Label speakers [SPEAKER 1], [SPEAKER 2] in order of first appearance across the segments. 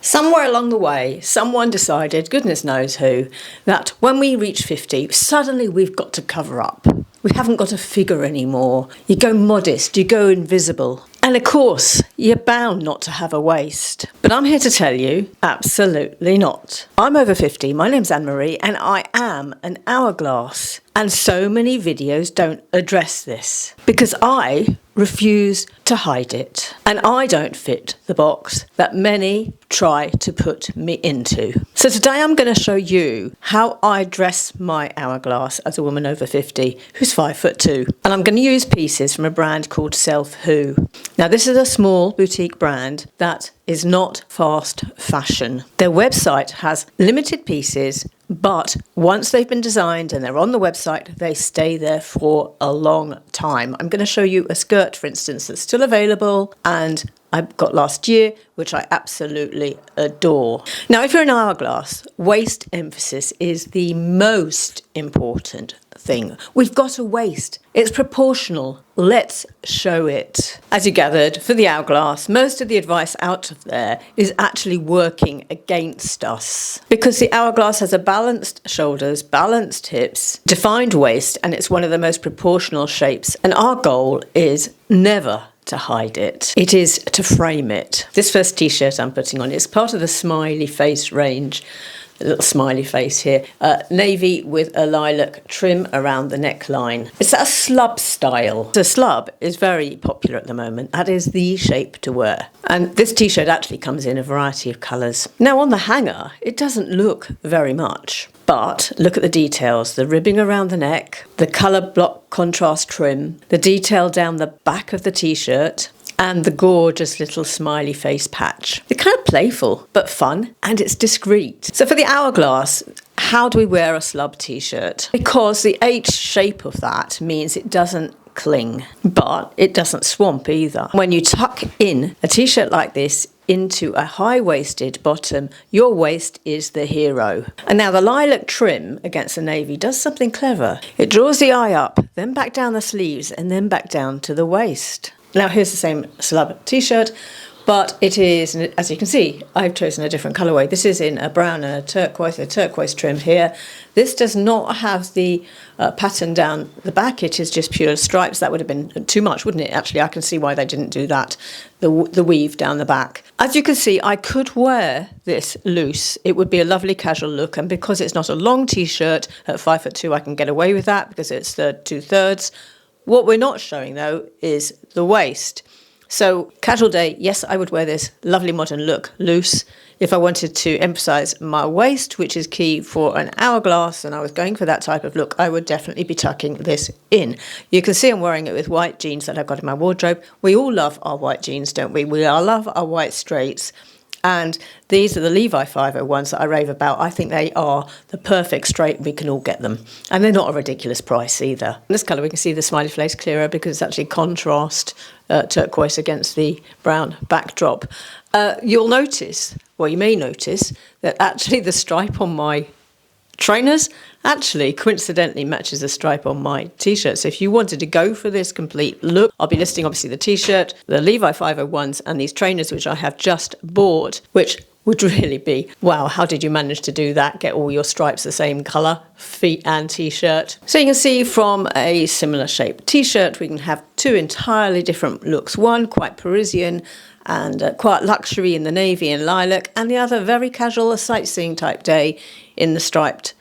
[SPEAKER 1] Somewhere along the way, someone decided, goodness knows who, that when we reach 50, suddenly we've got to cover up. We haven't got a figure anymore. You go modest, you go invisible. And of course, you're bound not to have a waist. But I'm here to tell you, absolutely not. I'm over 50, my name's Anne-Marie, and I am an hourglass. And so many videos don't address this because I refuse to hide it. And I don't fit the box that many try to put me into. So today I'm going to show you how I dress my hourglass as a woman over 50 who's 5'2". And I'm going to use pieces from a brand called Self Who. Now this is a small boutique brand that is not fast fashion. Their website has limited pieces, but once they've been designed and they're on the website, they stay there for a long time. I'm going to show you a skirt, for instance, that's still available and I got last year, which I absolutely adore. Now, if you're an hourglass, waist emphasis is the most important thing. We've got a waist. It's proportional. Let's show it. As you gathered, for the hourglass, most of the advice out of there is actually working against us because the hourglass has a balanced shoulders, balanced hips, defined waist, and it's one of the most proportional shapes. And our goal is never to hide it. It is to frame it. This first t-shirt I'm putting on is part of the smiley face range. A little smiley face here. Navy with a lilac trim around the neckline. It's a slub style. The slub is very popular at the moment. That is the shape to wear. And this t-shirt actually comes in a variety of colours. Now on the hanger, it doesn't look very much. But look at the details, the ribbing around the neck, the colour block contrast trim, the detail down the back of the t-shirt, and the gorgeous little smiley face patch. They're kind of playful, but fun, and it's discreet. So for the hourglass, how do we wear a slub t-shirt? Because the H shape of that means it doesn't cling, but it doesn't swamp either. When you tuck in a t-shirt like this into a high-waisted bottom, your waist is the hero. And now the lilac trim against the navy does something clever. It draws the eye up, then back down the sleeves, and then back down to the waist. Now here's the same slub t-shirt, but it is, as you can see, I've chosen a different colourway. This is in a brown and a turquoise trim here. This does not have the pattern down the back. It is just pure stripes. That would have been too much, wouldn't it? Actually, I can see why they didn't do that, the weave down the back. As you can see, I could wear this loose. It would be a lovely casual look, and because it's not a long t-shirt at 5'2", I can get away with that because it's the 2/3. What we're not showing, though, is the waist. So casual day, yes, I would wear this lovely modern look loose. If I wanted to emphasise my waist, which is key for an hourglass, and I was going for that type of look, I would definitely be tucking this in. You can see I'm wearing it with white jeans that I've got in my wardrobe. We all love our white jeans, don't we? We all love our white straights. And these are the Levi 501s that I rave about. I think they are the perfect straight. We can all get them. And they're not a ridiculous price either. In this colour, we can see the smiley face clearer because it's actually contrast turquoise against the brown backdrop. You'll notice, well, you may notice, that actually the stripe on my trainers actually coincidentally matches the stripe on my t-shirt. So if you wanted to go for this complete look, I'll be listing obviously the t-shirt, the Levi 501s, and these trainers which I have just bought, which would really be, wow, how did you manage to do that? Get all your stripes the same colour, feet and t-shirt. So you can see from a similar shaped t-shirt, we can have two entirely different looks. One quite Parisian and quite luxury in the navy and lilac, and the other very casual, a sightseeing type day in the striped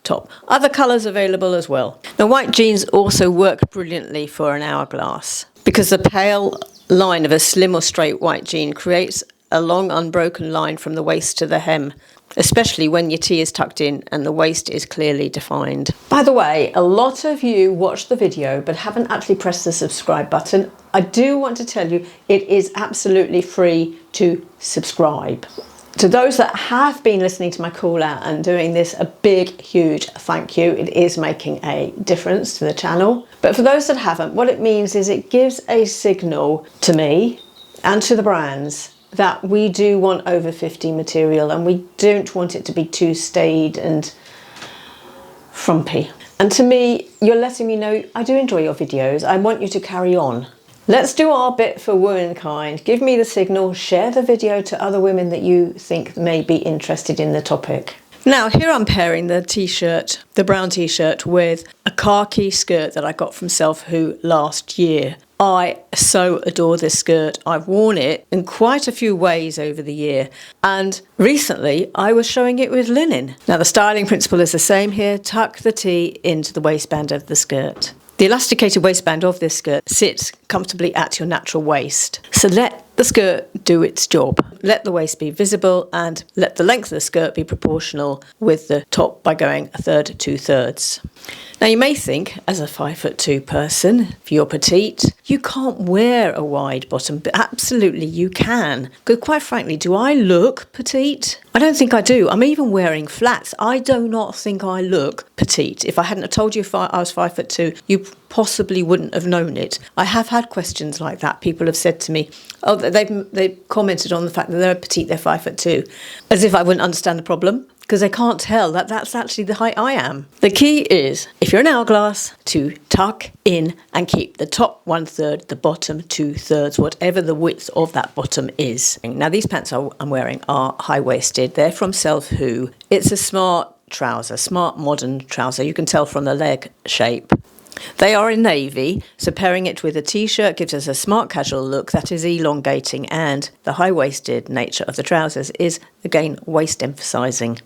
[SPEAKER 1] top. Other colours available as well. Now white jeans also work brilliantly for an hourglass because the pale line of a slim or straight white jean creates a long unbroken line from the waist to the hem, especially when your tee is tucked in and the waist is clearly defined. By the way, a lot of you watched the video but haven't actually pressed the subscribe button. I do want to tell you it is absolutely free to subscribe. To those that have been listening to my call out and doing this, a big, huge thank you. It is making a difference to the channel. But for those that haven't, what it means is it gives a signal to me and to the brands that we do want over 50 material and we don't want it to be too staid and frumpy. And to me, you're letting me know I do enjoy your videos. I want you to carry on. Let's do our bit for womankind. Give me the signal, share the video to other women that you think may be interested in the topic. Now, here I'm pairing the t-shirt, the brown t-shirt, with a khaki skirt that I got from Self Who last year. I so adore this skirt. I've worn it in quite a few ways over the year, and recently I was showing it with linen. Now, the styling principle is the same here. Tuck the tee into the waistband of the skirt. The elasticated waistband of this skirt sits comfortably at your natural waist. So let the skirt do its job. Let the waist be visible and let the length of the skirt be proportional with the top by going 1/3 to 2/3. Now you may think, as a 5'2" person, if you're petite, you can't wear a wide bottom, but absolutely you can. Because quite frankly, do I look petite? I don't think I do. I'm even wearing flats. I do not think I look petite. If I hadn't have told you I was 5'2", you possibly wouldn't have known it. I have had questions like that. People have said to me, oh, they've commented on the fact that they're petite, they're 5'2", as if I wouldn't understand the problem, because they can't tell that that's actually the height I am. The key is, if you're an hourglass, to tuck in and keep the top 1/3, the bottom 2/3, whatever the width of that bottom is. Now, these pants I'm wearing are high-waisted. They're from Self Who. It's a smart trouser, smart modern trouser. You can tell from the leg shape. They are in navy, so pairing it with a t-shirt gives us a smart casual look that is elongating, and the high-waisted nature of the trousers is, again, waist emphasising.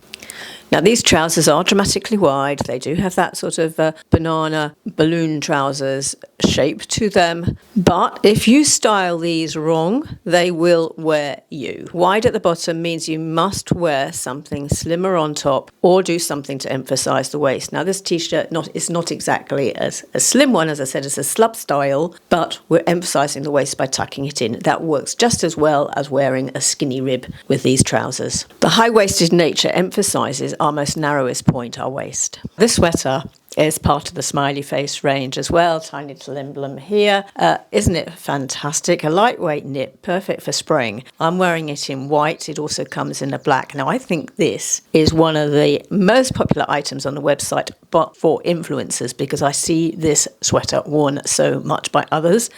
[SPEAKER 1] Now, these trousers are dramatically wide. They do have that sort of banana balloon trousers shape to them. But if you style these wrong, they will wear you. Wide at the bottom means you must wear something slimmer on top or do something to emphasise the waist. Now, this t-shirt is not exactly a slim one. As I said, it's a slub style, but we're emphasising the waist by tucking it in. That works just as well as wearing a skinny rib with these trousers. The high-waisted nature emphasises our most narrowest point, our waist. This sweater is part of the smiley face range as well. Tiny little emblem here. Isn't it fantastic? A lightweight knit, perfect for spring. I'm wearing it in white. It also comes in a black. Now, I think this is one of the most popular items on the website, but for influencers, because I see this sweater worn so much by others.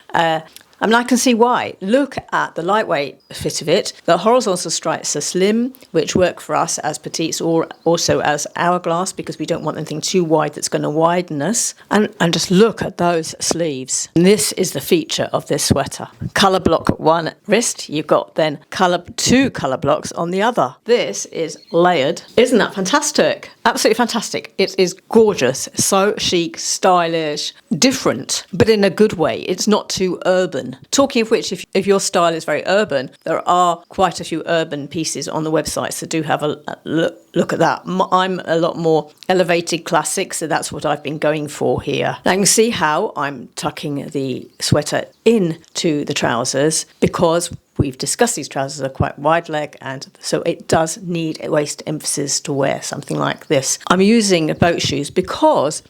[SPEAKER 1] I can see why. Look at the lightweight fit of it. The horizontal stripes are slim, which work for us as petites or also as hourglass, because we don't want anything too wide that's going to widen us. And just look at those sleeves. And this is the feature of this sweater. Colour block one wrist. You've got then two colour blocks on the other. This is layered. Isn't that fantastic? Absolutely fantastic. It is gorgeous. So chic, stylish, different, but in a good way. It's not too urban. Talking of which, if your style is very urban, there are quite a few urban pieces on the website, so do have a look at that. I'm a lot more elevated classic, so that's what I've been going for here. Now you can see how I'm tucking the sweater into the trousers, because we've discussed these trousers are quite wide leg, and so it does need a waist emphasis to wear something like this. I'm using boat shoes because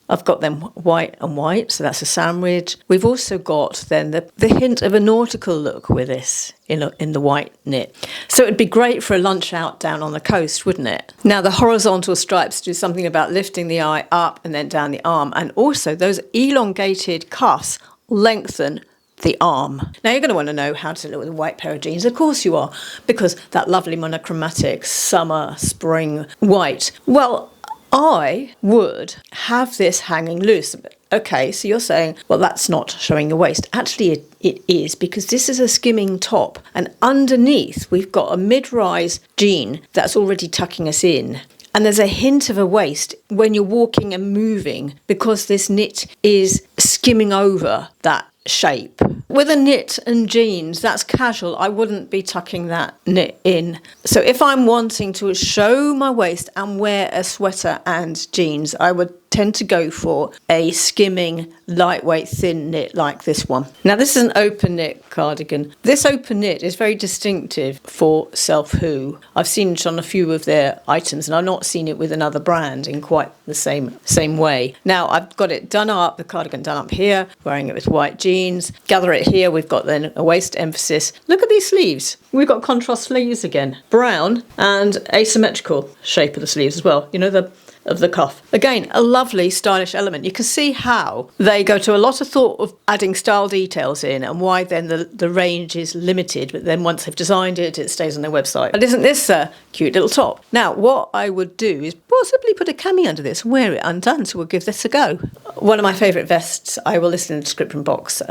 [SPEAKER 1] I've got them white and white, so that's a sandwich. We've also got then the hint of a nautical look with this in the white knit. So it'd be great for a lunch out down on the coast, wouldn't it? Now, the horizontal stripes do something about lifting the eye up and then down the arm, and also those elongated cuffs lengthen the arm. Now, you're going to want to know how to look with a white pair of jeans. Of course you are, because that lovely monochromatic summer, spring white. Well, I would have this hanging loose. Okay, so you're saying, well, that's not showing your waist. Actually, it is, because this is a skimming top, and underneath we've got a mid-rise jean that's already tucking us in. And there's a hint of a waist when you're walking and moving, because this knit is skimming over that shape. With a knit and jeans, that's casual. I wouldn't be tucking that knit in. So if I'm wanting to show my waist and wear a sweater and jeans, I would tend to go for a skimming, lightweight, thin knit like this one. Now, this is an open knit cardigan. This open knit is very distinctive for Self Who. I've seen it on a few of their items, and I've not seen it with another brand in quite the same way. Now, I've got it done up, the cardigan done up here, wearing it with white jeans. Gather it here, we've got then a waist emphasis. Look at these sleeves. We've got contrast sleeves again. Brown and asymmetrical shape of the sleeves as well. You know, of the cuff. Again, a lovely stylish element. You can see how they go to a lot of thought of adding style details in, and why then the range is limited, but then once they've designed it, it stays on their website. And isn't this a cute little top? Now, what I would do is possibly put a cami under this, wear it undone, so we'll give this a go. One of my favourite vests, I will list in the description box,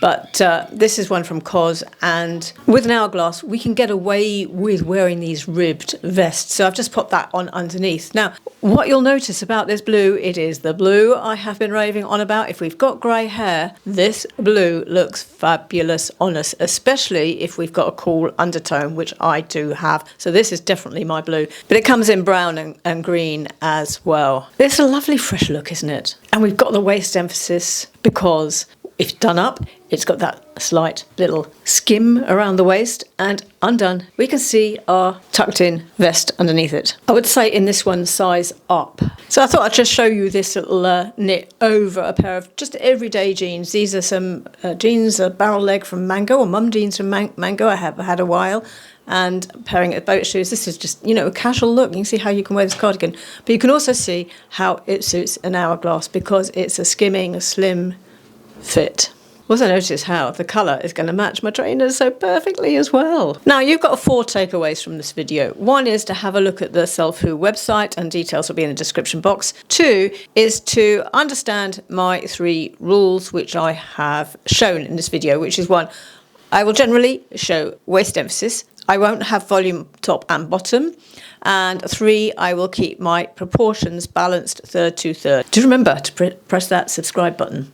[SPEAKER 1] but this is one from COS, and with an hourglass we can get away with wearing these ribbed vests, so I've just popped that on underneath. Now, what you'll notice about this blue, it is the blue I have been raving on about. If we've got grey hair, this blue looks fabulous on us, especially if we've got a cool undertone, which I do have. So this is definitely my blue, but it comes in brown and green as well. It's a lovely fresh look, isn't it? And we've got the waist emphasis because if done up, it's got that slight little skim around the waist, and undone, we can see our tucked in vest underneath it. I would say in this one, size up. So I thought I'd just show you this little knit over a pair of just everyday jeans. These are some jeans, a barrel leg from Mango, or mum jeans from Mango I have had a while, and pairing it with boat shoes. This is just, you know, a casual look. You can see how you can wear this cardigan, but you can also see how it suits an hourglass because it's a skimming, slim fit. Also notice how the colour is going to match my trainers so perfectly as well. Now, you've got 4 takeaways from this video. 1 is to have a look at the Self Who website, and details will be in the description box. 2 is to understand my 3 rules which I have shown in this video, which is 1, I will generally show waist emphasis. I won't have volume top and bottom. And 3, I will keep my proportions balanced 1/3 to 1/3. Do remember to press that subscribe button.